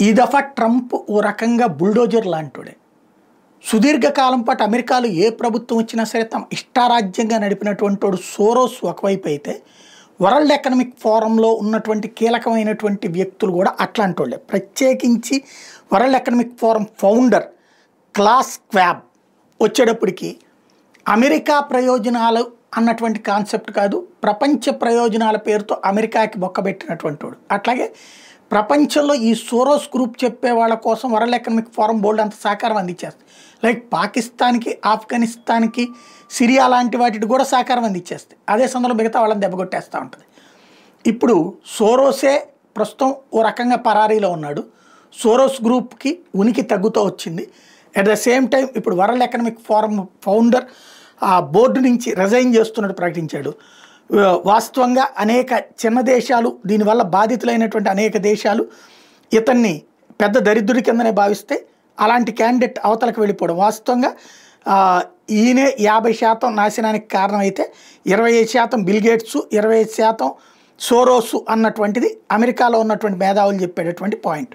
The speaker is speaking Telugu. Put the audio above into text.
ఈ దఫా ట్రంప్ ఓ రకంగా బుల్డోజర్ లాంటివాడే. సుదీర్ఘకాలం పాటు అమెరికాలో ఏ ప్రభుత్వం వచ్చినా సరే తమ ఇష్టారాజ్యంగా నడిపినటువంటి వాడు సోరోస్ ఒకవైపు అయితే, వరల్డ్ ఎకనామిక్ ఫోరంలో ఉన్నటువంటి కీలకమైనటువంటి వ్యక్తులు కూడా అట్లాంటి వాళ్ళే. ప్రత్యేకించి world economic forum founder class swab వచ్చేటప్పటికి అమెరికా ప్రయోజనాలు అన్నటువంటి కాన్సెప్ట్ కాదు, ప్రపంచ ప్రయోజనాల పేరుతో అమెరికాకి బొక్కబెట్టినటువంటి వాడు. అట్లాగే ప్రపంచంలో ఈ సోరోస్ గ్రూప్ చెప్పే వాళ్ళ కోసం వరల్డ్ ఎకనామిక్ ఫోరం బోల్డ్ అంత సహకారం అందించేస్తుంది. లైక్ పాకిస్తాన్కి, ఆఫ్ఘనిస్తాన్కి, సిరియా లాంటి వాటికి కూడా సహకారం అందించేస్తాయి. అదే సందర్భంలో మిగతా వాళ్ళని దెబ్బకొట్టేస్తూ ఉంటుంది. ఇప్పుడు సోరోసే ప్రస్తుతం ఓ రకంగా పరారీలో ఉన్నాడు. సోరోస్ గ్రూప్కి ఉనికి తగ్గుతూ వచ్చింది. అట్ ద సేమ్ టైం ఇప్పుడు వరల్డ్ ఎకనామిక్ ఫోరం ఫౌండర్ ఆ బోర్డు నుంచి రిజైన్ చేస్తున్నట్టు ప్రకటించాడు. వాస్తవంగా అనేక చిన్న దేశాలు, దీనివల్ల బాధితులైనటువంటి అనేక దేశాలు ఇతన్ని పెద్ద దరిద్రుడి కిందనే భావిస్తే అలాంటి క్యాండిడేట్ అవతలకు వెళ్ళిపోవడం. వాస్తవంగా ఈయనే 50% నాశనానికి కారణమైతే 25% బిల్గేట్స్, 25% సోరోసు అన్నటువంటిది అమెరికాలో ఉన్నటువంటి మేధావులు చెప్పేటటువంటి పాయింట్.